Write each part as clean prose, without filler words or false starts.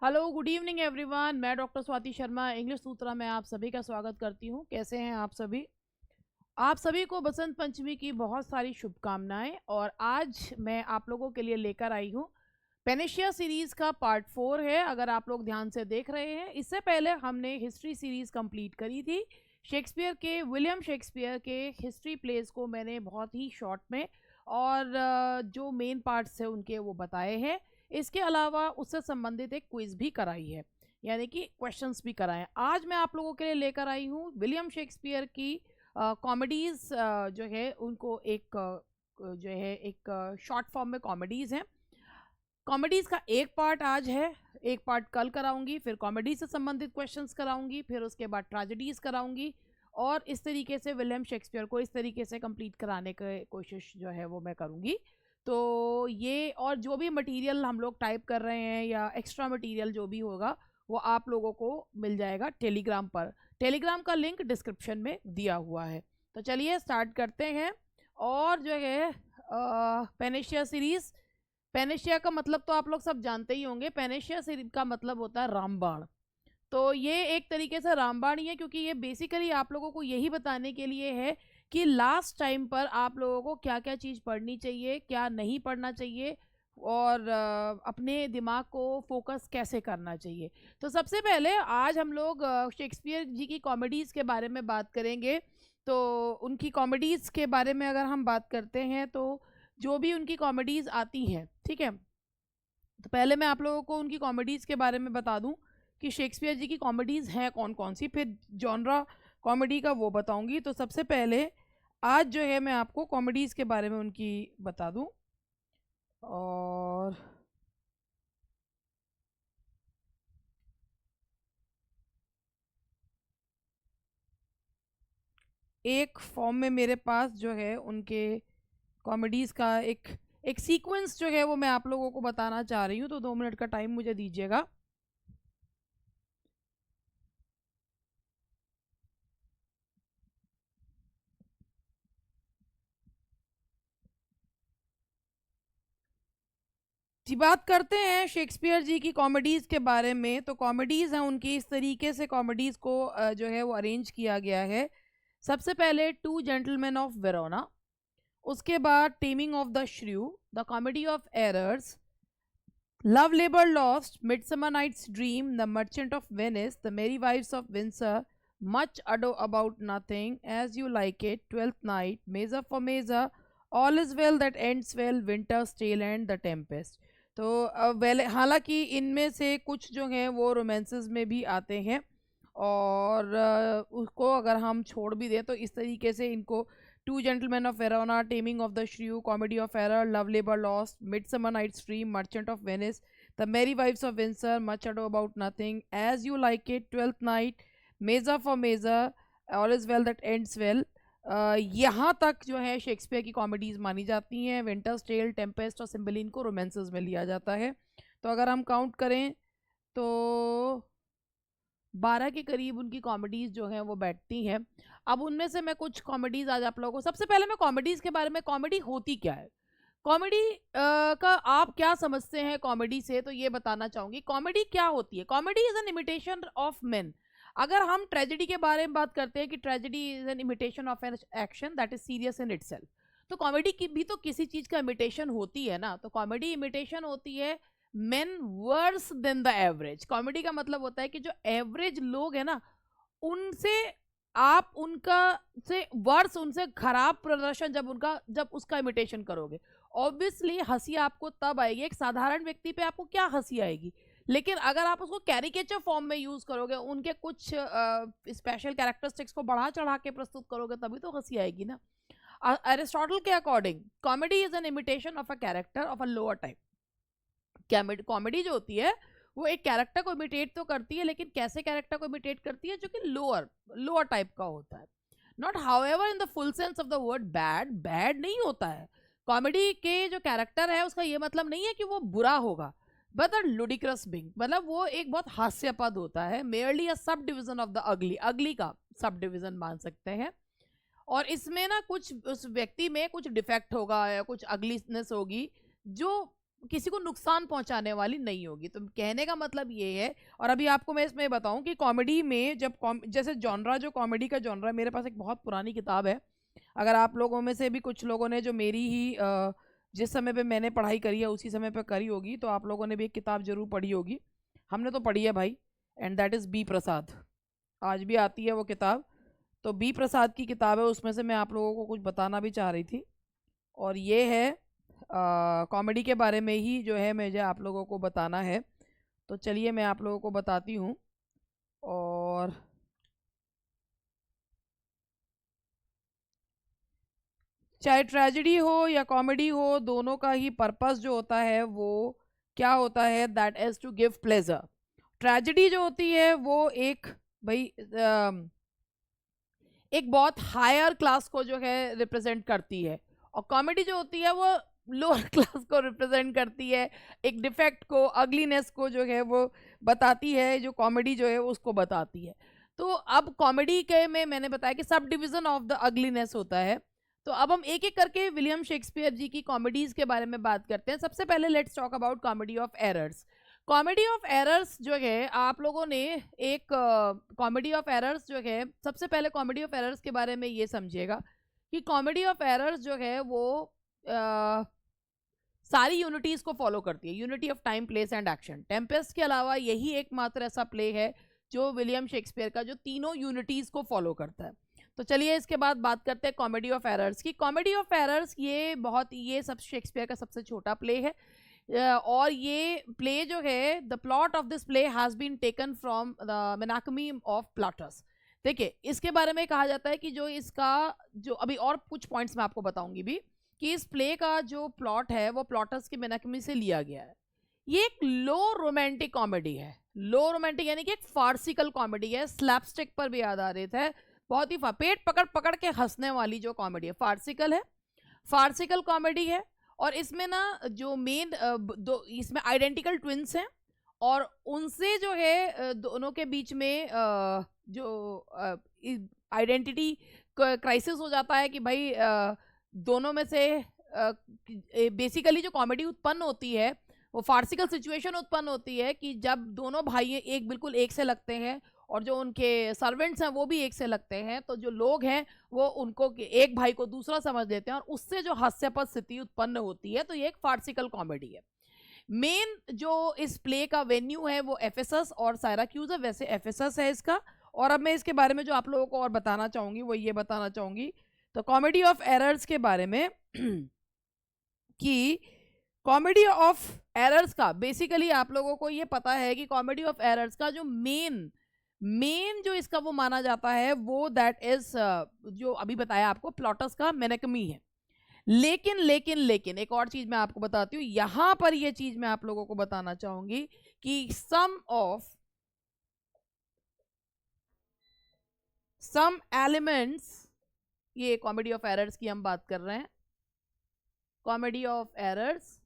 Hello good evening everyone. मैं doctor Swati Sharma English सूत्रा में आप सभी का स्वागत करती हूँ। कैसे हैं आप सभी? आप सभी को बसंत पंचमी की बहुत सारी शुभकामनाएं। और आज मैं आप लोगों के लिए लेकर आई हूँ पेनिशिया सीरीज़ का पार्ट 4 है। अगर आप लोग ध्यान से देख रहे हैं, इससे पहले हमने हिस्ट्री सीरीज़ कंप्लीट करी थी। शेक्सपियर के, विलियम शेक्सपियर के हिस्ट्री प्लेस को मैंने बहुत ही शॉर्ट में और जो मेन पार्ट्स थे उनके वो बताए हैं। इसके अलावा उससे संबंधित एक क्विज भी कराई है, यानी कि क्वेश्चंस भी कराए। आज मैं आप लोगों के लिए लेकर आई हूँ विलियम शेक्सपियर की कॉमेडीज़ जो है उनको जो है एक शॉर्ट फॉर्म में कॉमेडीज़ हैं। कॉमेडीज़ का एक पार्ट आज है, एक पार्ट कल कराऊंगी, फिर कॉमेडी से संबंधित क्वेश्चंस कराऊंगी, फिर उसके बाद ट्रेजेडीज़ कराऊंगी। और इस तरीके से विलियम शेक्सपियर को इस तरीके से कंप्लीट कराने की कोशिश जो है वो मैं करूंगी। तो ये और जो भी मटेरियल हम लोग टाइप कर रहे हैं या एक्स्ट्रा मटेरियल जो भी होगा वो आप लोगों को मिल जाएगा टेलीग्राम पर। टेलीग्राम का लिंक डिस्क्रिप्शन में दिया हुआ है। तो चलिए स्टार्ट करते हैं। और जो है पेनिशिया सीरीज़, पेनिशिया का मतलब तो आप लोग सब जानते ही होंगे। पेनिशिया सीरीज का मतलब होता है रामबाण। तो ये एक तरीके से रामबाण ही है, क्योंकि ये बेसिकली आप लोगों को यही बताने के लिए है कि लास्ट टाइम पर आप लोगों को क्या क्या चीज़ पढ़नी चाहिए, क्या नहीं पढ़ना चाहिए, और अपने दिमाग को फोकस कैसे करना चाहिए। तो सबसे पहले आज हम लोग शेक्सपियर जी की कॉमेडीज़ के बारे में बात करेंगे। तो उनकी कॉमेडीज़ के बारे में अगर हम बात करते हैं तो जो भी उनकी कॉमेडीज़ आती हैं, ठीक है, तो पहले मैं आप लोगों को उनकी कॉमेडीज़ के बारे में बता दूं कि शेक्सपियर जी की कॉमेडीज़ हैं कौन कौन सी, फिर जॉनरा कॉमेडी का वो बताऊंगी। तो सबसे पहले आज जो है मैं आपको कॉमेडीज़ के बारे में उनकी बता दूं। और एक फॉर्म में मेरे पास जो है उनके कॉमेडीज़ का एक एक सीक्वेंस जो है वो मैं आप लोगों को बताना चाह रही हूँ। तो 2 मिनट का टाइम मुझे दीजिएगा। जी, बात करते हैं शेक्सपियर जी की कॉमेडीज़ के बारे में। तो कॉमेडीज़ हैं उनकी, इस तरीके से कॉमेडीज़ को जो है वो अरेंज किया गया है। सबसे पहले टू जेंटलमैन ऑफ वेरोना, उसके बाद taming of the shrew, the comedy of errors, love labour lost, midsummer night's dream, the merchant of Venice, the merry wives of Windsor, much ado about nothing, as you like it, twelfth night, measure for measure, all is well that ends well, winter's tale and the tempest. तो well हालांकि इनमें से कुछ जो हैं वो romances में भी आते हैं, और उसको अगर हम छोड़ भी दें तो इस तरीके से इनको two gentleman of Verona, taming of the shrew, comedy of error, love labour lost, midsummer night's dream, merchant of Venice, the merry wives of Windsor, much ado about nothing, as you like it, twelfth night, measure for measure, all is well that ends well, यहाँ तक जो है Shakespeare की comedies मानी जाती हैं। Winters tell, Tempest और Cymbeline को रोमांसेस में लिया जाता है। तो अगर हम काउंट करें तो 12 के करीब उनकी कॉमेडीज़ जो हैं वो बैठती हैं। अब उनमें से मैं कुछ कॉमेडीज़ आज आप लोगों को, सबसे पहले मैं कॉमेडीज़ के बारे में, कॉमेडी होती क्या है, कॉमेडी का आप क्या समझते हैं कॉमेडी से, तो ये बताना चाहूँगी। कॉमेडी क्या होती है? Comedy is an imitation of main. अगर हम ट्रेजेडी के बारे में बात करते हैं कि tragedy is an imitation of an action that is serious in itself, तो कॉमेडी की भी तो किसी चीज़ का इमिटेशन होती है ना। तो कॉमेडी इमिटेशन होती है main worse than the average. Comedy का मतलब होता है कि जो एवरेज लोग हैं ना, उनसे आप उनका से वर्स, उनसे खराब प्रदर्शन जब उसका इमिटेशन करोगे, ऑब्वियसली हंसी आपको तब आएगी। एक साधारण व्यक्ति पे आपको क्या हंसी आएगी, लेकिन अगर आप उसको कैरिकेचर फॉर्म में यूज करोगे, उनके कुछ स्पेशल कैरेक्टरिस्टिक्स को बढ़ा चढ़ा के प्रस्तुत करोगे, तभी तो हंसी आएगी ना। अरिस्टोटल के according comedy is an imitation of a character of a lower type. Comedy जो होती है वो एक कैरेक्टर को इमिटेट तो करती है, लेकिन कैसे कैरेक्टर को इमिटेट करती है? जो कि लोअर टाइप का होता है। Not however in the full sense of the word bad, bad नहीं होता है। कॉमेडी के जो कैरेक्टर है उसका ये मतलब नहीं है कि वो बुरा होगा, बट लुडिक्रस बिंग, मतलब वो एक बहुत हास्यपद होता है। Merely a sub division of the ugly, अगली का सब डिविजन मान सकते हैं। और इसमें ना कुछ उस व्यक्ति में कुछ डिफेक्ट होगा या कुछ अगलीनेस होगी जो किसी को नुकसान पहुंचाने वाली नहीं होगी। तो कहने का मतलब ये है। और अभी आपको मैं इसमें बताऊं कि कॉमेडी में जब जैसे जॉनरा, जो कॉमेडी का जॉनरा, मेरे पास एक बहुत पुरानी किताब है, अगर आप लोगों में से भी कुछ लोगों ने जो मेरी ही जिस समय पे मैंने पढ़ाई करी है उसी समय पे करी होगी, तो आप लोगों ने भी एक किताब जरूर पढ़ी होगी। हमने तो पढ़ी है भाई, एंड दैट इज़ बी प्रसाद। आज भी आती है वो किताब। तो बी प्रसाद की किताब है, उसमें से मैं आप लोगों को कुछ बताना भी चाह रही थी, और ये है कॉमेडी के बारे में ही जो है मुझे आप लोगों को बताना है। तो चलिए मैं आप लोगों को बताती हूँ। और चाहे ट्रेजेडी हो या कॉमेडी हो, दोनों का ही पर्पस जो होता है वो क्या होता है, that is to give pleasure. Tragedy जो होती है वो एक भाई एक बहुत हायर क्लास को जो है रिप्रेजेंट करती है, और कॉमेडी जो होती है वो लोअर क्लास को रिप्रेजेंट करती है, एक डिफेक्ट को, अगलीनेस को जो है वो बताती है, जो कॉमेडी जो है उसको बताती है। तो अब कॉमेडी के में मैंने बताया कि sub division of the ugliness होता है। तो अब हम एक एक करके विलियम शेक्सपियर जी की कॉमेडीज के बारे में बात करते हैं। सबसे पहले let's talk about comedy of errors. Comedy of errors जो है, आप लोगों ने एक कॉमेडी ऑफ एरर्स जो है, सबसे पहले कॉमेडी ऑफ एरर्स के बारे में ये समझिएगा कि कॉमेडी ऑफ एरर्स जो है वो सारी यूनिटीज को फॉलो करती है, unity of time, place and action. Tempest के अलावा यही एकमात्र ऐसा प्ले है जो विलियम शेक्सपियर का जो तीनों यूनिटीज को फॉलो करता है। तो चलिए इसके बाद बात करते हैं कॉमेडी ऑफ एरर्स की। कॉमेडी ऑफ एरर्स ये सब शेक्सपियर का सबसे छोटा प्ले है, और ये प्ले जो है, the plot of this play has been taken from the Menaechmi of Plautus. देखिए इसके बारे में कहा जाता है कि जो इसका जो अभी और कुछ पॉइंट्स मैं आपको बताऊंगी भी, कि इस प्ले का जो प्लॉट है वो प्लॉटस की मेनाकमी से लिया गया है। ये एक लो रोमांटिक कॉमेडी है। लो रोमांटिक यानी कि एक फार्सिकल कॉमेडी है, स्लैपस्टिक पर भी आधारित है, बहुत ही पेट पकड़ पकड़ के हंसने वाली जो कॉमेडी है, फार्सिकल है, फार्सिकल कॉमेडी है। और इसमें ना जो मेन दो इसमें आइडेंटिकल ट्विंस हैं, और उनसे जो है दोनों के बीच में जो आइडेंटिटी क्राइसिस हो जाता है कि भाई दोनों में से बेसिकली जो कॉमेडी उत्पन्न होती है वो फार्सिकल सिचुएशन उत्पन्न होती है कि जब दोनों भाई एक बिल्कुल एक से लगते हैं, और जो उनके सर्वेंट्स हैं वो भी एक से लगते हैं, तो जो लोग हैं वो उनको एक भाई को दूसरा समझ लेते हैं, और उससे जो हास्यास्पद स्थिति उत्पन्न होती है। तो ये एक फार्सिकल कॉमेडी है। मेन जो इस प्ले का वेन्यू है वो एफेसस और साइराक्यूज है, वैसे एफेसस है इसका। और अब मैं इसके बारे में जो आप लोगों को और बताना चाहूंगी वो ये बताना चाहूंगी, तो कॉमेडी ऑफ एरर्स के बारे में कि कॉमेडी ऑफ एरर्स का बेसिकली आप लोगों को ये पता है कि कॉमेडी ऑफ एरर्स का जो मेन जो इसका वो माना जाता है वो दैट इज जो अभी बताया आपको, प्लॉटस का मेनाकमी है। लेकिन लेकिन लेकिन एक और चीज मैं आपको बताती हूँ, यहां पर ये चीज मैं आप लोगों को बताना चाहूंगी कि सम एलिमेंट्स, ये कॉमेडी ऑफ एरर्स की हम बात कर रहे हैं, कॉमेडी ऑफ एरर्स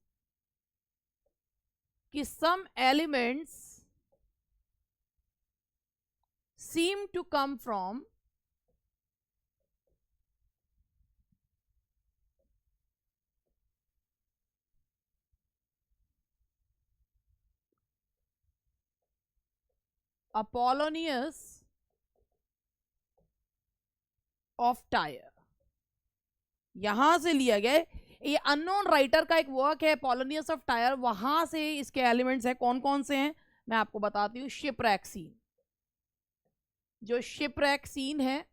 कि some elements seem to come from Apollonius of Tyre। यहां से लिया गया, ये अननोन राइटर का एक वर्क है अपोलोनियस ऑफ टायर, वहां से इसके एलिमेंट्स हैं। कौन कौन से हैं मैं आपको बताती हूँ। शिपरैक सीन, जो शिपरैक सीन है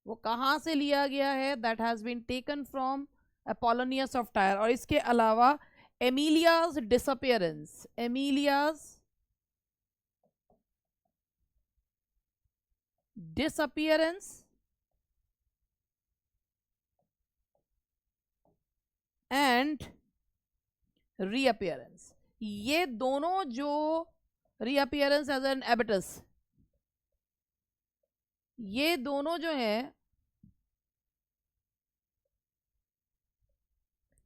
वो कहां से लिया गया है, that has been taken from Apollonius of Tyre. और इसके अलावा Emilia's disappearance, Emilia's disappearance and reappearance, ये दोनों जो रीअपियरेंस एज एन एबेटस, ये दोनों जो है,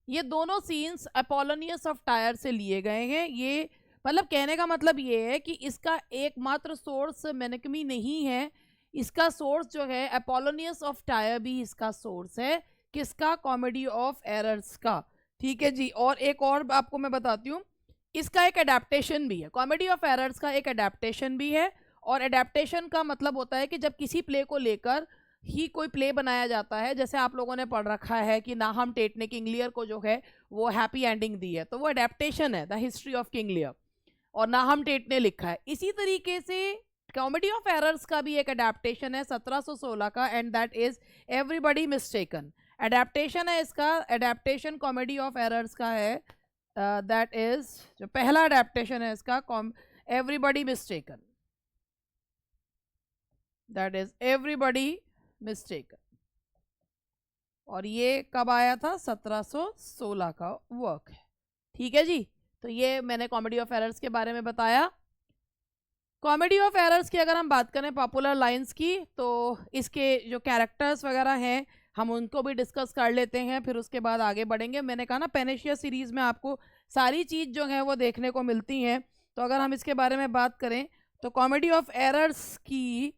ये दोनों सीन्स अपोलोनियस ऑफ टायर से लिए गए हैं। ये मतलब कहने का मतलब ये है कि इसका एकमात्र सोर्स मेनाकमी नहीं है, इसका सोर्स जो है अपोलोनियस ऑफ टायर भी इसका सोर्स है। किसका? कॉमेडी ऑफ एरर्स का। ठीक है जी। और एक और आपको मैं बताती हूँ, इसका एक अडेप्टेशन भी है। कॉमेडी ऑफ एरर्स का एक अडेप्टेशन भी है। और अडेप्टेशन का मतलब होता है कि जब किसी प्ले को लेकर ही कोई प्ले बनाया जाता है, जैसे आप लोगों ने पढ़ रखा है कि नाहम टेट ने किंग लियर को जो है वो हैप्पी एंडिंग दी है, तो वो अडेप्टेशन है, the history of King Lear, और नाहम टेट ने लिखा है। इसी तरीके से कॉमेडी ऑफ एरर्स का भी एक अडेप्टेशन है 1716 का, and that is everybody mistaken. Adaptation है इसका, अडेप्टेशन कॉमेडी ऑफ एरर्स का है, दैट इज जो पहला अडेप्टेशन है इसका, everybody mistaken, that is everybody mistaken. और ये कब आया था? 1716 का वर्क है। ठीक है जी। तो ये मैंने कॉमेडी ऑफ एरर्स के बारे में बताया। कॉमेडी ऑफ एरर्स की अगर हम बात करें पॉपुलर लाइंस की, तो इसके जो कैरेक्टर्स वगैरह हैं हम उनको भी डिस्कस कर लेते हैं, फिर उसके बाद आगे बढ़ेंगे। मैंने कहा ना पेनेशिया सीरीज में आपको सारी चीज़ जो है वो देखने को मिलती हैं, तो अगर हम इसके बारे में बात करें तो कॉमेडी ऑफ एरर्स की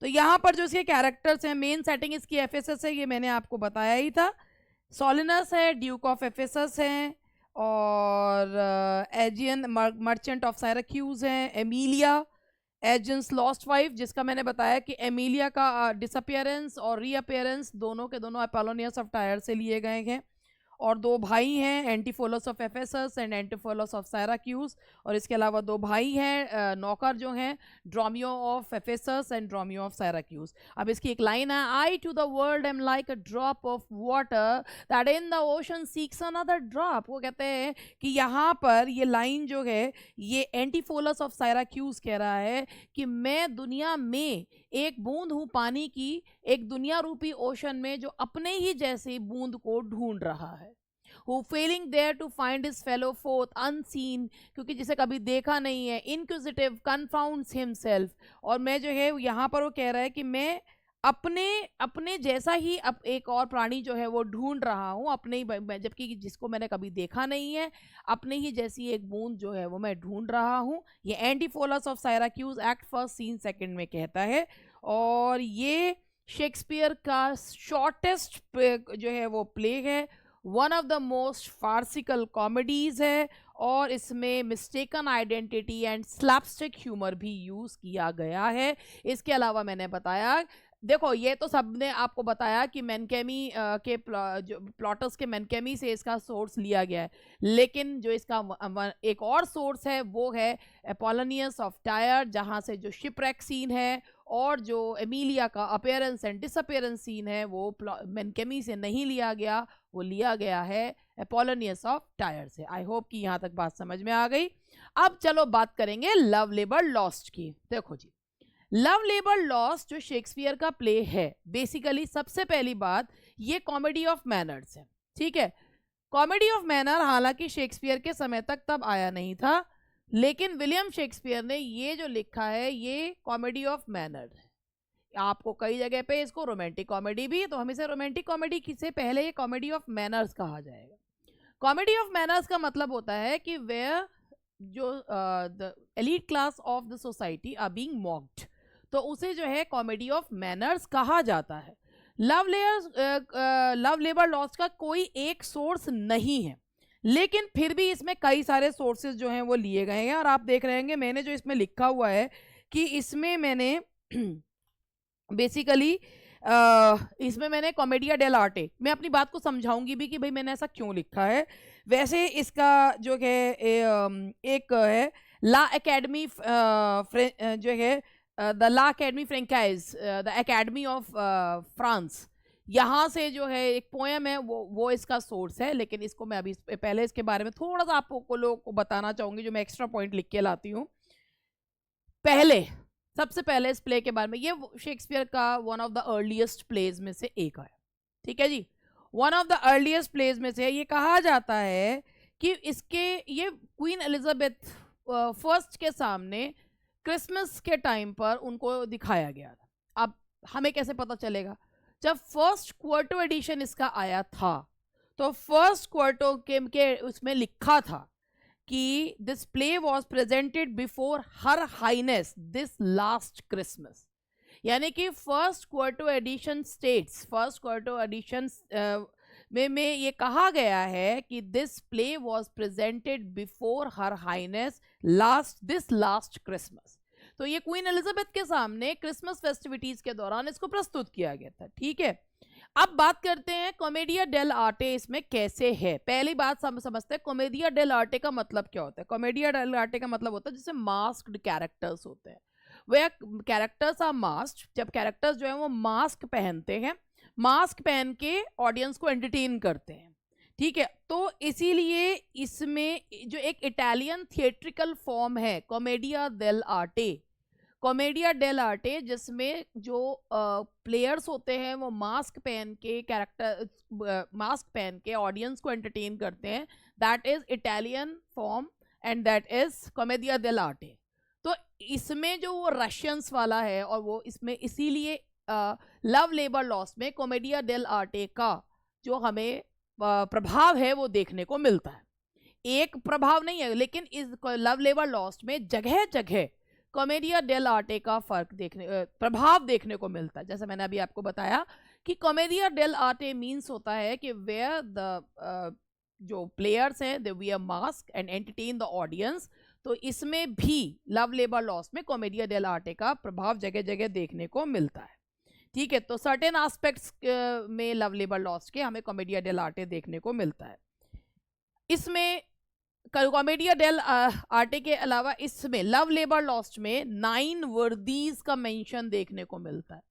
तो यहाँ पर जो इसके कैरेक्टर्स हैं, मेन सेटिंग इसकी एफेसस है, ये मैंने आपको बताया ही था। सोलिनस है, ड्यूक ऑफ एफेसस हैं, और एजियन मर्चेंट ऑफ साइराक्यूज हैं, एमिलिया, एजेंस लॉस्ट वाइफ, जिसका मैंने बताया कि एमिलिया का डिसअपियरेंस और रीअपियरेंस दोनों के दोनों अपोलोनियस ऑफ टायर से लिए गए हैं। और दो भाई हैं, Antipholus of Ephesus and Antipholus of Syracuse, और इसके अलावा दो भाई हैं नौकर जो हैं, Dromio of Ephesus and Dromio of Syracuse. अब इसकी एक लाइन है, I to the world am like a drop of water that in the ocean seeks another drop. वो कहते हैं कि यहाँ पर ये लाइन जो है ये एंटीफोलस ऑफ साइराक्यूज कह रहा है कि मैं दुनिया में एक बूंद हूँ पानी की, एक दुनिया रूपी ओशन में जो अपने ही जैसे बूंद को ढूंढ रहा है। Who failing there to find his fellow forth unseen, क्योंकि जिसे कभी देखा नहीं है, inquisitive confounds himself। और मैं जो है यहाँ पर वो कह रहा है कि मैं अपने जैसा ही एक और प्राणी जो है वो ढूंढ रहा हूँ अपने ही, जबकि जिसको मैंने कभी देखा नहीं है, अपने ही जैसी एक बूंद जो है वो मैं ढूंढ रहा हूँ। ये Antipholus of Syracuse act first scene second में कहता है। और ये शेक्सपियर का शॉर्टेस्ट जो है वो प्ले है, one of the most farcical comedies है, और इसमें mistaken identity and slapstick humour भी यूज किया गया है। इसके अलावा मैंने बताया, देखो ये तो सबने आपको बताया कि मैनकेमी के जो प्लॉटर्स के मैनकेमी से इसका सोर्स लिया गया है, लेकिन जो इसका एक और सोर्स है वो है अपोलोनियस ऑफ टायर, जहाँ से जो शिपरेक सीन है और जो एमिलिया का अपीयरेंस एंड डिसअपीयरेंस सीन है वो मैनकेमी से नहीं लिया गया, वो लिया गया है अपोलोनियस ऑफ टायर से। आई होप कि यहाँ तक बात समझ में आ गई। अब चलो बात करेंगे लव लेबर लॉस्ट की। देखो जी, लव लेबर लॉस्ट जो शेक्सपियर का प्ले है, बेसिकली सबसे पहली बात ये कॉमेडी ऑफ मैनर्स है। ठीक है, कॉमेडी ऑफ मैनर हालांकि शेक्सपियर के समय तक तब आया नहीं था, लेकिन विलियम शेक्सपियर ने ये जो लिखा है ये कॉमेडी ऑफ मैनर है। आपको कई जगह पे इसको रोमांटिक कॉमेडी भी, तो हम इसे रोमांटिक कॉमेडी से पहले ये कॉमेडी ऑफ मैनर्स कहा जाएगा। कॉमेडी ऑफ मैनर्स का मतलब होता है कि वेयर जो the elite class of the society are being mocked, तो उसे जो है कॉमेडी ऑफ मैनर्स कहा जाता है। लव लेबर लॉस्ट का कोई एक सोर्स नहीं है, लेकिन फिर भी इसमें कई सारे सोर्सेज जो हैं वो लिए गए हैं। और आप देख रहे हैं मैंने जो इसमें लिखा हुआ है कि इसमें मैंने बेसिकली इसमें मैंने कॉमेडिया डेल आर्टे, मैं अपनी बात को समझाऊंगी भी कि भाई मैंने ऐसा क्यों लिखा है। वैसे इसका जो है एक है ला एकेडमी जो है the la academy française, the academy of France, यहाँ से जो है एक पोएम है वो इसका सोर्स है। लेकिन इसको मैं अभी पहले इसके बारे में थोड़ा सा आपको लोगों को बताना चाहूँगी, जो मैं एक्स्ट्रा पॉइंट लिख के लाती हूँ। सबसे पहले इस प्ले के बारे में, ये शेक्सपियर का one of the earliest plays में से एक है। ठीक है जी, one of the earliest plays में से ये कहा जाता है कि ये क्वीन एलिजाबेथ फर्स्ट के सामने क्रिसमस के टाइम पर उनको दिखाया गया था। अब हमें कैसे पता चलेगा? जब फर्स्ट क्वार्टो एडिशन इसका आया था तो फर्स्ट क्वार्टो के उसमें लिखा था कि this play was presented before her highness this last Christmas. यानी कि first quarto edition states, first quarto edition में ये कहा गया है कि this play was presented before her highness last Christmas. तो ये क्वीन एलिजाबेथ के सामने क्रिसमस फेस्टिविटीज के दौरान इसको प्रस्तुत किया गया था। ठीक है, अब बात करते हैं कॉमेडिया डेल आर्टे इसमें कैसे है। पहली बात समझते हैं कॉमेडिया डेल आर्टे का मतलब क्या होता है। कॉमेडिया डेल आर्टे का मतलब होता है जैसे मास्क्ड कैरेक्टर्स होते हैं, वे कैरेक्टर्स आर मास्क्ड। जब कैरेक्टर्स जो है वो मास्क पहनते हैं, मास्क पहन के ऑडियंस को एंटरटेन करते हैं। ठीक है, तो इसीलिए इसमें जो एक इटालियन थिएट्रिकल फॉर्म है कॉमेडिया डेल आर्टे, कॉमेडिया डेल आर्टे, जिसमें जो प्लेयर्स होते हैं वो मास्क पहन के ऑडियंस को एंटरटेन करते हैं, that is Italian form and that is commedia dell arte. तो इसमें जो वो रशियंस वाला है, और वो इसमें इसीलिए लव लेबर लॉस्ट में कॉमेडिया डेल आर्टे का जो हमें प्रभाव है वो देखने को मिलता है। एक प्रभाव नहीं है, लेकिन इस लव लेबर लॉस्ट में जगह जगह कॉमेडिया डेल आर्टे का प्रभाव देखने को मिलता है। जैसे मैंने अभी आपको बताया कि कॉमेडिया डेल आर्टे मीन्स होता है कि वेयर द जो प्लेयर्स हैं they wear mask and entertain the audience. तो इसमें भी लव लेबर लॉस्ट में कॉमेडिया डेल आर्टे का प्रभाव जगह जगह देखने को मिलता है। ठीक है, तो सर्टेन एस्पेक्ट्स में लव लेबर लॉस्ट के हमें कॉमेडिया डेल आर्टे देखने को मिलता है। इसमें कॉमेडिया डेल आर्टे के अलावा इसमें लव लेबर लॉस्ट में 9 वर्दीज का मेंशन देखने को मिलता है।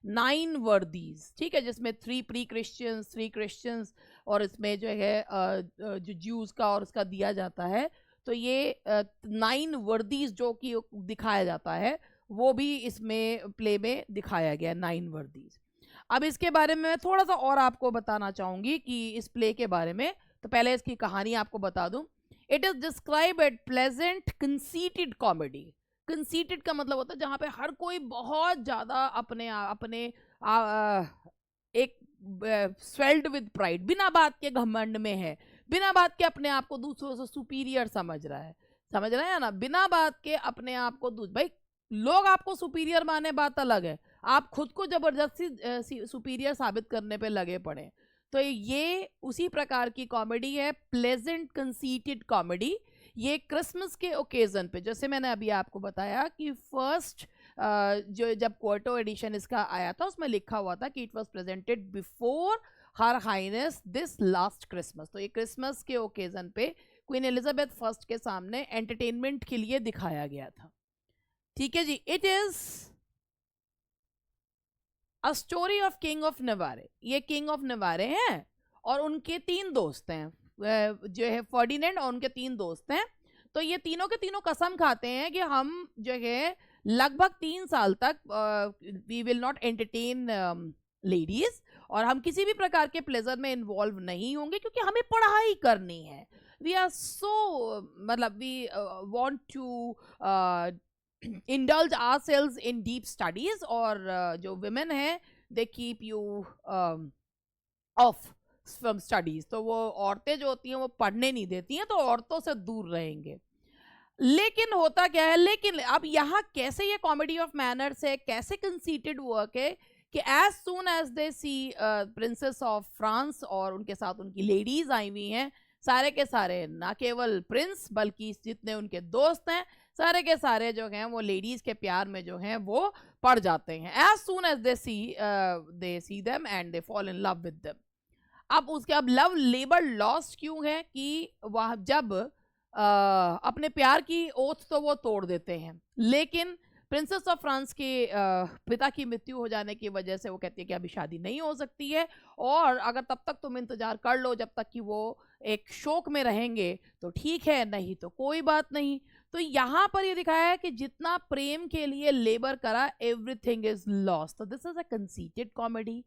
9 वर्दीज, ठीक है, जिसमें 3 प्री क्रिश्चियंस, 3 क्रिश्चियंस, और इसमें जो है जो ज्यूज का और उसका दिया जाता है। तो ये 9 वर्दीज जो कि दिखाया जाता है वो भी इसमें प्ले में दिखाया गया, 9 वर्दीज। अब इसके बारे में मैं थोड़ा सा और आपको बताना चाहूंगी कि इस प्ले के बारे में। तो पहले इसकी कहानी आपको बता दूं। It is describe at pleasant conceited comedy. Conceited का मतलब होता है जहां पे हर कोई बहुत ज्यादा अपने एक स्वेल्ड विद प्राइड, बिना बात के घमंड में है, बिना बात के अपने आप को दूसरों से सुपीरियर समझ रहा है ना, बिना बात के अपने आप को भाई लोग आपको सुपीरियर माने बात अलग है, आप खुद को जबरदस्ती सुपीरियर साबित करने पे लगे पड़े। तो ये उसी प्रकार की कॉमेडी है, प्लेजेंट कंसीटेड कॉमेडी। ये क्रिसमस के ओकेजन पे, जैसे मैंने अभी आपको बताया कि फर्स्ट जो जब क्वार्टो एडिशन इसका आया था उसमें लिखा हुआ था कि it was presented before her highness this last Christmas. तो ये क्रिसमस के ओकेजन पे क्वीन एलिजाबेथ फर्स्ट के सामने एंटरटेनमेंट के लिए दिखाया गया था। ठीक है जी। It is a story of king of Navarre. ये किंग ऑफ नवारे हैं और उनके 3 दोस्त हैं, जो है फर्डिनेंड, और उनके 3 दोस्त हैं। तो ये तीनों के तीनों कसम खाते हैं कि हम जो है लगभग 3 साल तक we will not entertain ladies, और हम किसी भी प्रकार के प्लेजर में इन्वॉल्व नहीं होंगे क्योंकि हमें पढ़ाई करनी है। वी आर सो मतलब we want to indulge ourselves in deep studies, और जो women हैं they keep you off from studies। तो वो औरतें जो होती हैं वो पढ़ने नहीं देती हैं, तो औरतों से दूर रहेंगे। लेकिन होता क्या है, लेकिन अब यहाँ कैसे ये कॉमेडी ऑफ मैनर्स है, कैसे कंसीटेड वर्क है कि as soon as they see princess of France और उनके साथ उनकी लेडीज आई हुई हैं, सारे के सारे ना केवल प्रिंस बल्कि जितने उनके दोस्त हैं सारे के सारे जो हैं वो लेडीज के प्यार में जो हैं वो पड़ जाते हैं। As soon as they see them and they fall in love with them. अब लव लेबर लॉस्ट क्यों है कि वह जब अपने प्यार की ओथ तो वो तोड़ देते हैं, लेकिन प्रिंसेस ऑफ फ्रांस के पिता की मृत्यु हो जाने की वजह से वो कहती है कि अभी शादी नहीं हो सकती है, और अगर तब तक तुम इंतजार कर लो जब तक कि वो एक शोक में रहेंगे तो ठीक है, नहीं तो कोई बात नहीं। तो यहाँ पर ये दिखाया है कि जितना प्रेम के लिए लेबर करा एवरीथिंग इज लॉस्ट। तो this is a conceited comedy,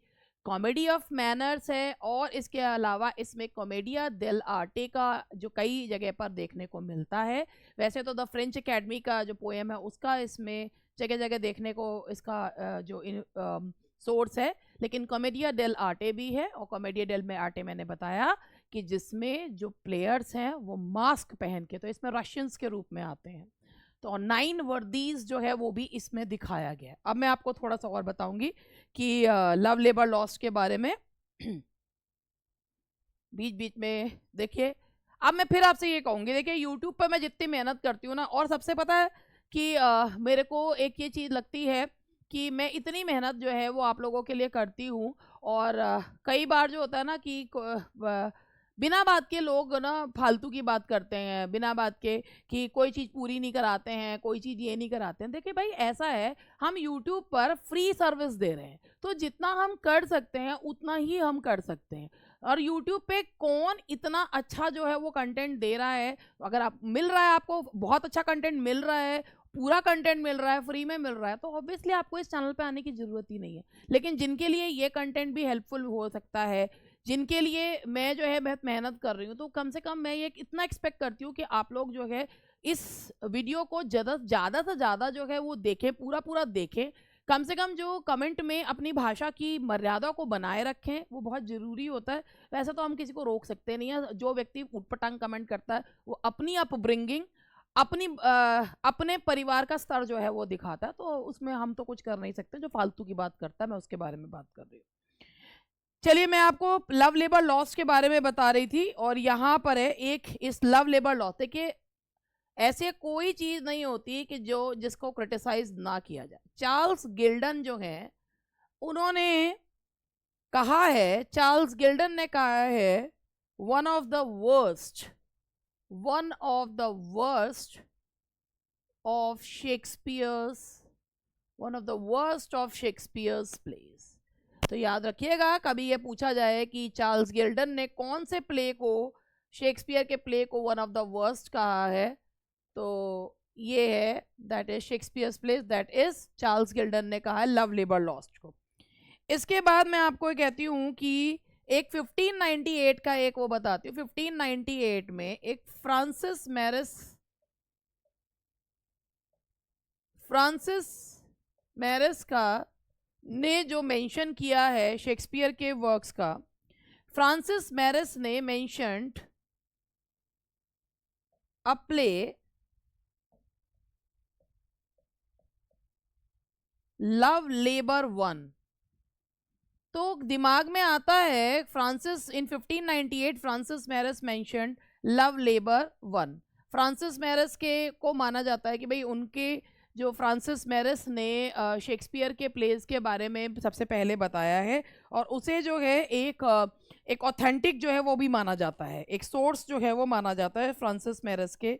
comedy of manners है। और इसके अलावा इसमें कॉमेडिया डेल आर्टे का जो कई जगह पर देखने को मिलता है। वैसे तो द फ्रेंच एकेडमी का जो पोएम है उसका इसमें जगह जगह देखने को इसका जो सोर्स है, लेकिन कॉमेडिया डेल आर्टे भी है। और कॉमेडिया डेल में आर्टे मैंने बताया कि जिसमें जो प्लेयर्स हैं वो मास्क पहन के, तो इसमें रशियंस के रूप में आते हैं। तो 9 वर्दीज जो है वो भी इसमें दिखाया गया है। अब मैं आपको थोड़ा सा और बताऊंगी कि लव लेबर लॉस के बारे में। बीच बीच में देखिए, अब मैं फिर आपसे ये कहूंगी, देखिए यूट्यूब पर मैं जितनी मेहनत करती हूँ ना, और सबसे पता है कि मेरे को एक ये चीज़ लगती है कि मैं इतनी मेहनत जो है वो आप लोगों के लिए करती हूँ, और कई बार जो होता है ना कि बिना बात के लोग ना फालतू की बात करते हैं, बिना बात के कि कोई चीज़ पूरी नहीं कराते हैं, कोई चीज़ ये नहीं कराते हैं। देखिए भाई, ऐसा है, हम यूट्यूब पर फ्री सर्विस दे रहे हैं, तो जितना हम कर सकते हैं उतना ही हम कर सकते हैं। और यूट्यूब पे कौन इतना अच्छा जो है वो कंटेंट दे रहा है, अगर आप मिल रहा है, आपको बहुत अच्छा कंटेंट मिल रहा है, पूरा कंटेंट मिल रहा है, फ्री में मिल रहा है, तो ऑब्वियसली आपको इस चैनल पे आने की ज़रूरत ही नहीं है। लेकिन जिनके लिए ये कंटेंट भी हेल्पफुल हो सकता है, जिनके लिए मैं जो है बहुत मेहनत कर रही हूँ, तो कम से कम मैं ये इतना एक्सपेक्ट करती हूँ कि आप लोग जो है इस वीडियो को ज़्यादा से ज़्यादा जो है वो देखें, पूरा पूरा देखें। कम से कम जो कमेंट में अपनी भाषा की मर्यादा को बनाए रखें, वो बहुत ज़रूरी होता है। वैसे तो हम किसी को रोक सकते नहीं है, जो व्यक्ति उटपटांग कमेंट करता है वो अपनी अपब्रिंगिंग, अपने परिवार का स्तर जो है वो दिखाता है, तो उसमें हम तो कुछ कर नहीं सकते। जो फालतू की बात करता है, मैं उसके बारे में बात कर रही हूँ। चलिए, मैं आपको लव लेबर लॉस के बारे में बता रही थी, और यहाँ पर है एक इस लव लेबर लॉस। देखिए, ऐसे कोई चीज नहीं होती कि जिसको क्रिटिसाइज ना किया जाए। चार्ल्स गिल्डन जो है, उन्होंने कहा है, चार्ल्स गिल्डन ने कहा है, one of the worst of Shakespeare's plays. तो याद रखिएगा, कभी ये पूछा जाए कि चार्ल्स गिल्डन ने कौन से प्ले को, शेक्सपियर के प्ले को वन ऑफ द वर्स्ट कहा है, तो ये है, that is Shakespeare's play, that is Charles Gildon ने कहा है लव लेबर लॉस्ट को। इसके बाद मैं आपको कहती हूँ कि एक 1598 का एक वो बताती हूँ। 1598 में एक फ्रांसिस मैरिस का ने जो मेंशन किया है शेक्सपियर के वर्क्स का, फ्रांसिस मैरिस ने mentioned a play love labour won. तो दिमाग में आता है Francis, in 1598 Francis Meres mentioned love labour won. Francis Meres के को माना जाता है कि भाई उनके जो फ्रांसिस मैरिस ने शेक्सपियर के प्लेस के बारे में सबसे पहले बताया है, और उसे जो है एक ऑथेंटिक जो है वो भी माना जाता है, एक सोर्स जो है वो माना जाता है फ्रांसिस मैरिस के।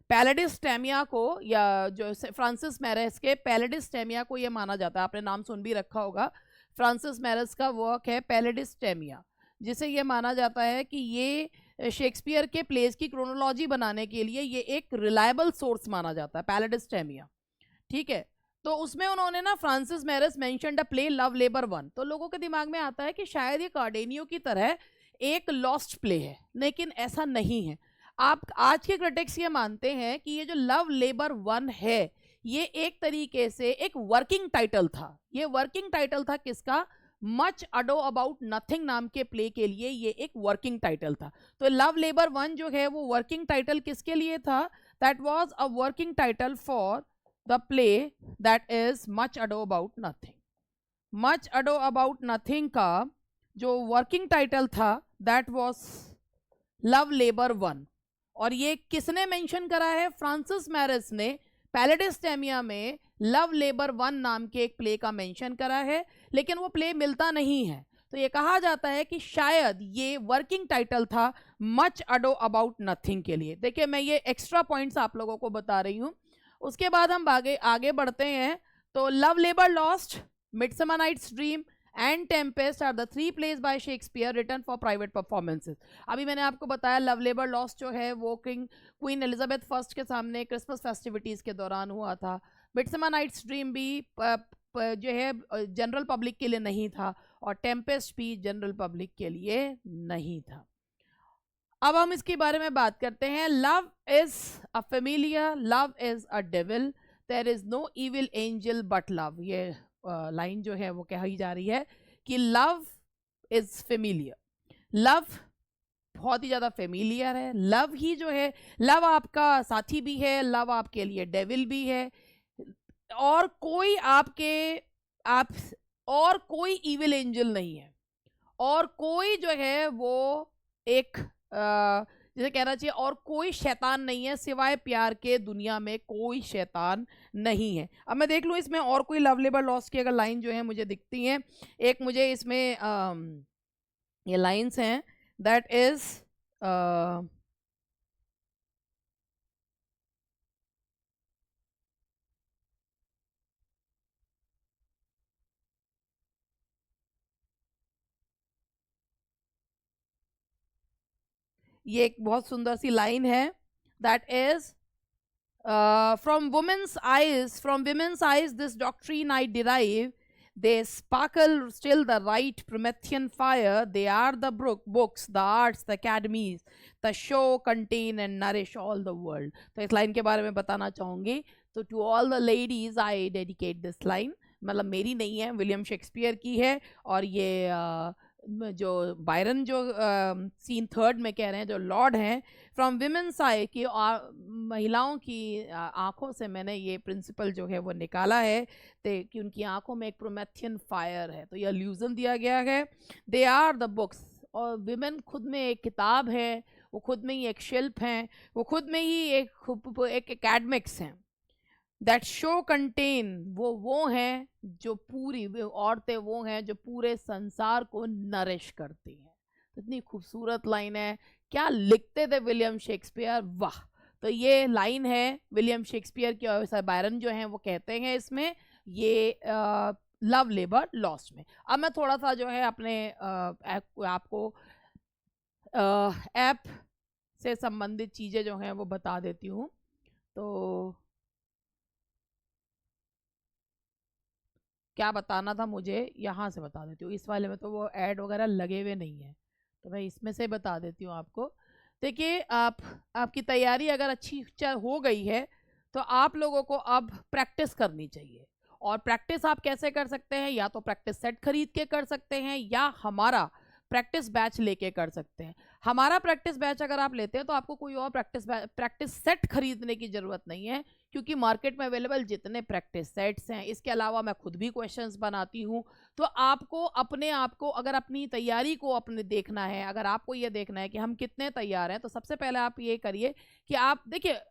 पैलेडिस्टेमिया को, या जो फ्रांसिस मैरिस के पैलेडिस्टेमिया को ये माना जाता है, आपने नाम सुन भी रखा होगा। फ्रांसिस मैरिस का वर्क है पैलेडिस्टेमिया, जिसे ये माना जाता है कि ये शेक्सपियर के प्लेस की क्रोनोलॉजी बनाने के लिए ये एक रिलायबल सोर्स माना जाता है, पैलेडिस्टेमिया। ठीक है, तो उसमें उन्होंने ना Francis Meres mentioned a play love labour won. तो लोगों के दिमाग में आता है कि शायद ये कार्डेनियो की तरह एक लॉस्ट प्ले है, लेकिन ऐसा नहीं है। आप आज के क्रिटिक्स ये मानते हैं कि ये जो लव लेबर वन है, ये एक तरीके से एक वर्किंग टाइटल था। ये वर्किंग टाइटल था किसका? मच अडो अबाउट नथिंग नाम के प्ले के लिए ये एक वर्किंग टाइटल था। तो लव लेबर वन जो है वो वर्किंग टाइटल किसके लिए था? That was a working title for the play that is much ado about nothing. Much ado about nothing का जो वर्किंग टाइटल था that was love labour won. और ये किसने मेंशन करा है? फ्रांसिस मैरिस ने पैलेडिस्टेमिया में लव लेबर वन नाम के एक प्ले का मेंशन करा है, लेकिन वो प्ले मिलता नहीं है। तो ये कहा जाता है कि शायद ये वर्किंग टाइटल था मच अडो अबाउट नथिंग के लिए। देखिए, मैं ये एक्स्ट्रा पॉइंट्स आप लोगों को बता रही हूँ। उसके बाद हम आगे बढ़ते हैं। तो love labour lost, midsummer night's dream and tempest are the 3 plays by Shakespeare written for private performances. अभी मैंने आपको बताया लव लेबर लॉस्ट जो है वो क्वीन एलिजाबेथ फर्स्ट के सामने क्रिसमस फेस्टिविटीज़ के दौरान हुआ था। मिडसमर नाइट्स ड्रीम भी जो है जनरल पब्लिक के लिए नहीं था, और टेम्पेस्ट भी जनरल पब्लिक के लिए नहीं था। अब हम इसके बारे में बात करते हैं। Love is a familiar, love is a devil, there is no evil angel but love. ये लाइन जो है वो कही जा रही है कि लव इज फेमिलियर, लव बहुत ही ज़्यादा फेमिलियर है। लव ही जो है, लव आपका साथी भी है, लव आपके लिए डेविल भी है, और कोई आपके आप और कोई इविल एंजल नहीं है, और कोई जो है वो एक जैसे कहना चाहिए, और कोई शैतान नहीं है सिवाय प्यार के, दुनिया में कोई शैतान नहीं है। अब मैं देख लूँ इसमें और कोई लव लेबर लॉस्ट की अगर लाइन जो है मुझे दिखती हैं। एक मुझे इसमें ये लाइंस हैं, दैट इज ये एक बहुत सुंदर सी लाइन है, that is from women's eyes this doctrine I derive, they sparkle still the right Promethean fire, they are the books, the arts, the academies, the show contain and nourish all the world। तो इस line के बारे में बताना चाहूँगी। तो to all the ladies I dedicate this line, मतलब मेरी नहीं है, विलियम शेक्सपियर की है। और ये जो बायरन जो सीन थर्ड में कह रहे हैं, जो लॉर्ड हैं, फ्रॉम विमेंस आई की महिलाओं की आंखों से मैंने ये प्रिंसिपल जो है वो निकाला है, कि उनकी आंखों में एक प्रोमेथियन फायर है। तो ये अल्यूजन दिया गया है। दे आर द बुक्स, और विमेन खुद में एक किताब है, वो खुद में ही एक शिल्प हैं, वो खुद में ही एक एकेडमिक्स हैं। दैट शो कंटेन, वो हैं जो पूरी औरतें वो हैं जो पूरे संसार को नरिश करती हैं। तो इतनी खूबसूरत लाइन है। क्या लिखते थे विलियम शेक्सपियर, वाह। तो ये लाइन है विलियम शेक्सपियर की, और बायरन जो हैं वो कहते हैं इसमें, ये लव लेबर लॉस्ट में। अब मैं थोड़ा सा जो है अपने आपको ऐप से संबंधित चीज़ें जो हैं वो बता देती हूँ। तो क्या बताना था मुझे, यहाँ से बता देती हूँ। इस वाले में तो वो ऐड वगैरह लगे हुए नहीं है, तो मैं इसमें से बता देती हूँ आपको। देखिए, आपकी तैयारी अगर अच्छी हो गई है तो आप लोगों को अब प्रैक्टिस करनी चाहिए। और प्रैक्टिस आप कैसे कर सकते हैं, या तो प्रैक्टिस सेट खरीद के कर सकते हैं, या हमारा प्रैक्टिस बैच लेके कर सकते हैं। हमारा प्रैक्टिस बैच अगर आप लेते हैं तो आपको कोई और प्रैक्टिस सेट खरीदने की ज़रूरत नहीं है, क्योंकि मार्केट में अवेलेबल जितने प्रैक्टिस सेट्स हैं, इसके अलावा मैं खुद भी क्वेश्चंस बनाती हूँ। तो आपको अपने आप को, अगर अपनी तैयारी को अपने देखना है, अगर आपको ये देखना है कि हम कितने तैयार हैं, तो सबसे पहले आप ये करिए कि आप देखिए,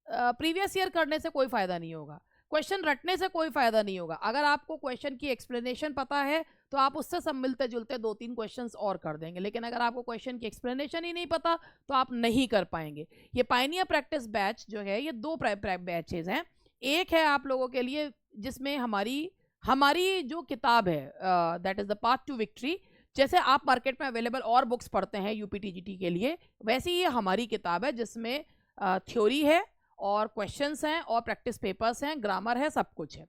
प्रीवियस ईयर करने से कोई फ़ायदा नहीं होगा, क्वेश्चन रटने से कोई फ़ायदा नहीं होगा। अगर आपको क्वेश्चन की एक्सप्लेनेशन पता है तो आप उससे सब मिलते जुलते 2-3 क्वेश्चंस और कर देंगे, लेकिन अगर आपको क्वेश्चन की एक्सप्लेनेशन ही नहीं पता तो आप नहीं कर पाएंगे। ये पायनियर प्रैक्टिस बैच जो है, ये 2 बैचेज हैं। एक है आप लोगों के लिए जिसमें हमारी जो किताब है, that is the path to victory. जैसे आप मार्केट में अवेलेबल और बुक्स पढ़ते हैं यूपीटीजीटी के लिए, वैसे ही ये हमारी किताब है जिसमें थ्योरी है और क्वेश्चंस हैं और प्रैक्टिस पेपर्स हैं, ग्रामर है, सब कुछ है।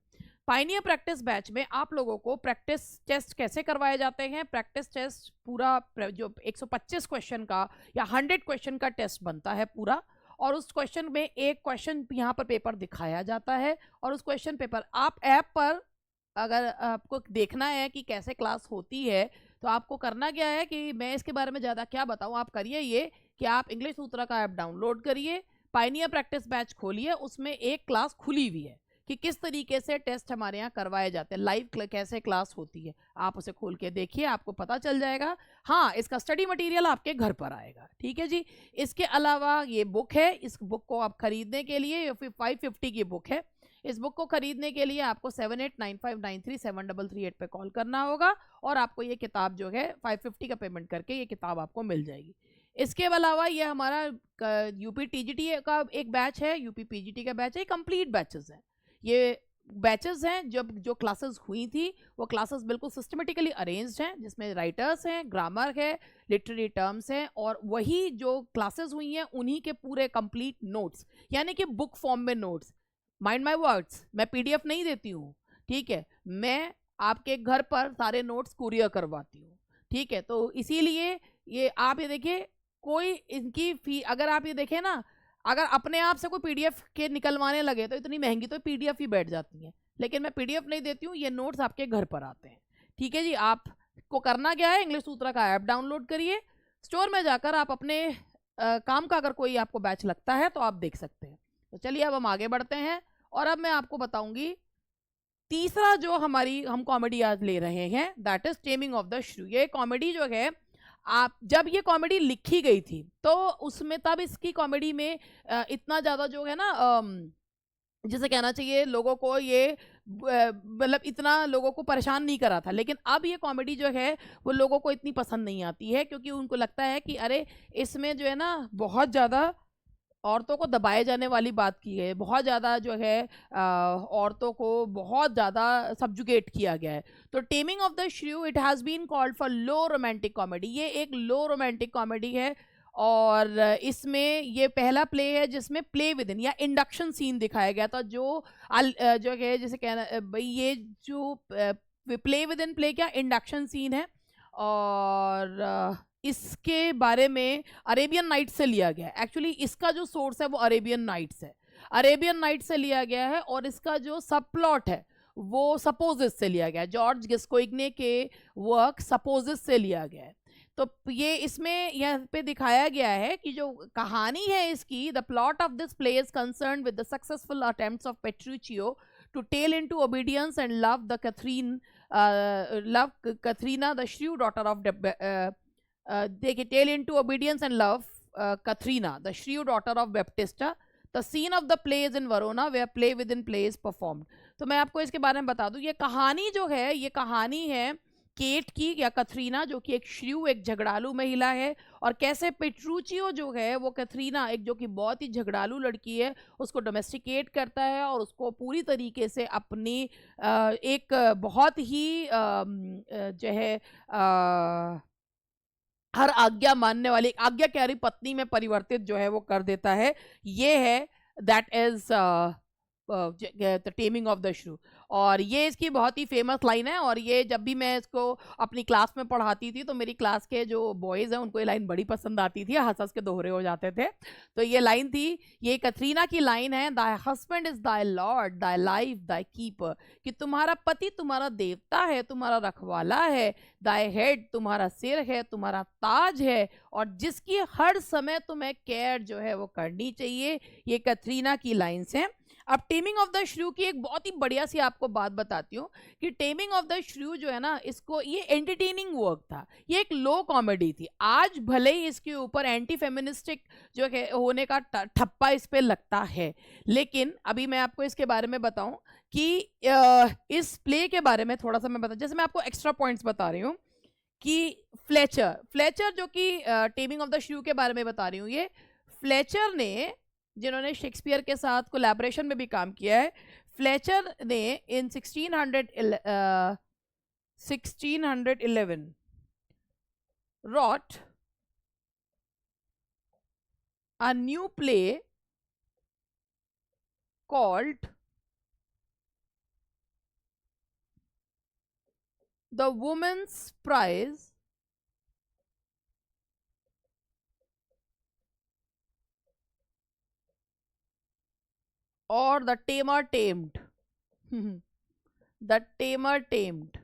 पायनियर प्रैक्टिस बैच में आप लोगों को प्रैक्टिस टेस्ट कैसे करवाए जाते हैं, प्रैक्टिस टेस्ट पूरा जो 125 क्वेश्चन का या 100 क्वेश्चन का टेस्ट बनता है पूरा, और उस क्वेश्चन में एक क्वेश्चन यहाँ पर पेपर दिखाया जाता है, और उस क्वेश्चन पेपर आप ऐप पर अगर आपको देखना है कि कैसे क्लास होती है, तो आपको करना क्या है कि मैं इसके बारे में ज़्यादा क्या बताऊँ, आप करिए ये कि आप इंग्लिश सूत्रा का ऐप डाउनलोड करिए, पायनियर प्रैक्टिस बैच खोलिए, उसमें एक क्लास खुली हुई है कि किस तरीके से टेस्ट हमारे यहाँ करवाए जाते हैं, लाइव कैसे क्लास होती है। आप उसे खोल के देखिए, आपको पता चल जाएगा। हाँ, इसका स्टडी मटेरियल आपके घर पर आएगा, ठीक है जी। इसके अलावा ये बुक है, इस बुक को आप खरीदने के लिए 550 की बुक है। इस बुक को खरीदने के लिए आपको 7895937338 पे कॉल करना होगा, और आपको ये किताब जो है 550 का पेमेंट करके ये किताब आपको मिल जाएगी। इसके अलावा ये हमारा यूपी टीजीटी का एक बैच है, यूपी पीजीटी का बैच है, कंप्लीट बैचेस हैं। ये बैचेस हैं जब जो क्लासेस हुई थी वो क्लासेस बिल्कुल सिस्टमेटिकली अरेंज्ड हैं, जिसमें राइटर्स हैं, ग्रामर है, लिटरेरी टर्म्स हैं, और वही जो क्लासेस हुई हैं उन्हीं के पूरे कंप्लीट नोट्स, यानी कि बुक फॉर्म में नोट्स। माइंड माय वर्ड्स, मैं पीडीएफ नहीं देती हूँ, ठीक है, मैं आपके घर पर सारे नोट्स कुरियर करवाती हूँ, ठीक है। तो इसीलिए ये आप ये देखिए, कोई इनकी फी, अगर आप ये देखें ना, अगर अपने आप से कोई पीडीएफ के निकलवाने लगे तो इतनी महंगी तो पीडीएफ ही बैठ जाती हैं, लेकिन मैं पीडीएफ नहीं देती हूँ, ये नोट्स आपके घर पर आते हैं, ठीक है जी। आपको करना क्या है, इंग्लिश सूत्रा का ऐप डाउनलोड करिए, स्टोर में जाकर आप अपने काम का अगर कोई आपको बैच लगता है तो आप देख सकते हैं। तो चलिए अब हम आगे बढ़ते हैं और अब मैं आपको बताऊंगी तीसरा जो हम कॉमेडी आज ले रहे हैं, that is taming of the श्रू। ये कॉमेडी जो है, आप जब ये कॉमेडी लिखी गई थी तो उसमें तब इसकी कॉमेडी में इतना ज़्यादा जो है ना, जिसे कहना चाहिए लोगों को ये मतलब इतना लोगों को परेशान नहीं करा था। लेकिन अब ये कॉमेडी जो है वो लोगों को इतनी पसंद नहीं आती है, क्योंकि उनको लगता है कि अरे इसमें जो है ना बहुत ज़्यादा औरतों को दबाए जाने वाली बात की है, बहुत ज़्यादा जो है औरतों को बहुत ज़्यादा सब्जुगेट किया गया है। तो taming of the shrew it has been called for low romantic comedy. ये एक लो रोमांटिक कॉमेडी है और इसमें ये पहला प्ले है जिसमें प्ले विद इन या इंडक्शन सीन दिखाया गया था, जो है जिसे कहना भाई ये जो प्ले विद इन प्ले क्या इंडक्शन सीन है। और इसके बारे में अरेबियन नाइट्स से लिया गया है। एक्चुअली इसका जो सोर्स है वो अरेबियन नाइट्स है, अरेबियन नाइट्स से लिया गया है। और इसका जो सब प्लॉट है वो सपोजिस से लिया गया है, जॉर्ज गिस्कोइग्ने के वर्क सपोजिस से लिया गया है। तो ये इसमें यहाँ पे दिखाया गया है कि जो कहानी है इसकी, the plot of this play is concern with the successful attempts of Petruchio to tail into obedience and love the Katharina, the shrew daughter of देखिए, tail into obedience and love Katharina, the shrew daughter of Baptista. The scene of the play is in Verona where play within play is performed. तो मैं आपको इसके बारे में बता दूं, ये कहानी जो है ये कहानी है केट की या कैथरीना, जो कि एक श्रीव एक झगड़ालू महिला है, और कैसे पेट्रूचियो जो है वो कैथरीना एक जो कि बहुत ही झगड़ालू लड़की है उसको डोमेस्टिकेट करता है और उसको पूरी तरीके से अपनी एक बहुत ही जो है हर आज्ञा मानने वाली आज्ञाकारी पत्नी में परिवर्तित जो है वो कर देता है। ये है that is the taming of the श्रू। और ये इसकी बहुत ही फेमस लाइन है, और ये जब भी मैं इसको अपनी क्लास में पढ़ाती थी तो मेरी क्लास के जो बॉयज़ हैं उनको ये लाइन बड़ी पसंद आती थी, हंस हंस के दोहरे हो जाते थे। तो ये लाइन थी, ये कैथरीना की लाइन है, thy husband is thy lord, thy life thy keeper, कि तुम्हारा पति तुम्हारा देवता है, तुम्हारा रखवाला है, दाई हेड तुम्हारा सिर है, तुम्हारा ताज है, और जिसकी हर समय तुम्हें केयर जो है वो करनी चाहिए। ये कैथरीना की लाइन्स हैं। अब टेमिंग ऑफ द श्रू की एक बहुत ही बढ़िया सी आपको बात बताती हूँ कि टेमिंग ऑफ द श्रू जो है ना, इसको ये एंटरटेनिंग वर्क था, ये एक लो कॉमेडी थी। आज भले ही इसके ऊपर एंटी फेमिनिस्टिक जो है होने का ठप्पा इस पे लगता है, लेकिन अभी मैं आपको इसके बारे में बताऊं कि इस प्ले के बारे में थोड़ा सा मैं बता, जैसे मैं आपको एक्स्ट्रा पॉइंट्स बता रही हूँ कि फ्लेचर जो कि टेमिंग ऑफ द श्रू के बारे में बता रही हूँ, ये फ्लेचर ने, जिन्होंने शेक्सपियर के साथ कोलैबोरेशन में भी काम किया है, फ्लेचर ने इन 1611 wrote a new play called The Woman's Prize or The Tamer Tamed. The Tamer Tamed.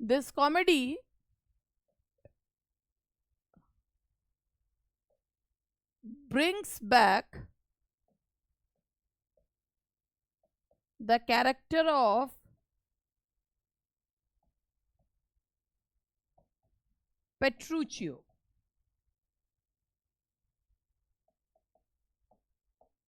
This comedy brings back the character of पेट्रूचियो।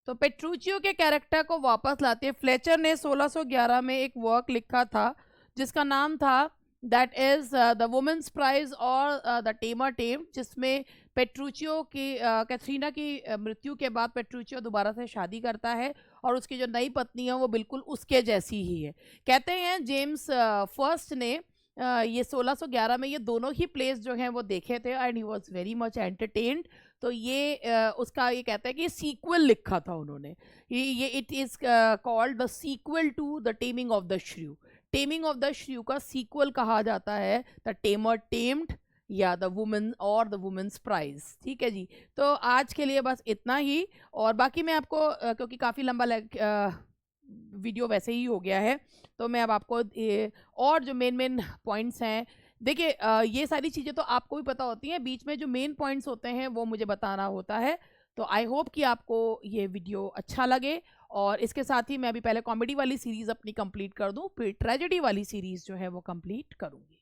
तो पेट्रूचियो के कैरेक्टर को वापस लाते हैं। फ्लेचर ने 1611 में एक वर्क लिखा था जिसका नाम था that is the woman's prize और द टेमर टेम, जिसमें पेट्रूचियो की कैथरीना की मृत्यु के बाद पेट्रूचियो दोबारा से शादी करता है और उसकी जो नई पत्नी है वो बिल्कुल उसके जैसी ही है। कहते हैं जेम्स फर्स्ट ने ये 1611 में ये दोनों ही प्लेस जो हैं वो देखे थे and he was very much entertained. तो ये उसका ये कहता है कि सीक्वल लिखा था उन्होंने, ये it is called the sequel to the taming of the shrew. Taming of the shrew का सीक्वल कहा जाता है द टेमर टेम्ड या द वुमेन और द वुमेन्स प्राइज। ठीक है जी, तो आज के लिए बस इतना ही, और बाकी मैं आपको क्योंकि काफ़ी लंबा वीडियो वैसे ही हो गया है। तो मैं अब आपको और जो मेन पॉइंट्स हैं, देखिए ये सारी चीज़ें तो आपको भी पता होती हैं, बीच में जो मेन पॉइंट्स होते हैं वो मुझे बताना होता है। तो आई होप कि आपको ये वीडियो अच्छा लगे, और इसके साथ ही मैं अभी पहले कॉमेडी वाली सीरीज़ अपनी कंप्लीट कर दूं, फिर ट्रेजेडी वाली सीरीज़ जो है वो कंप्लीट करूंगी।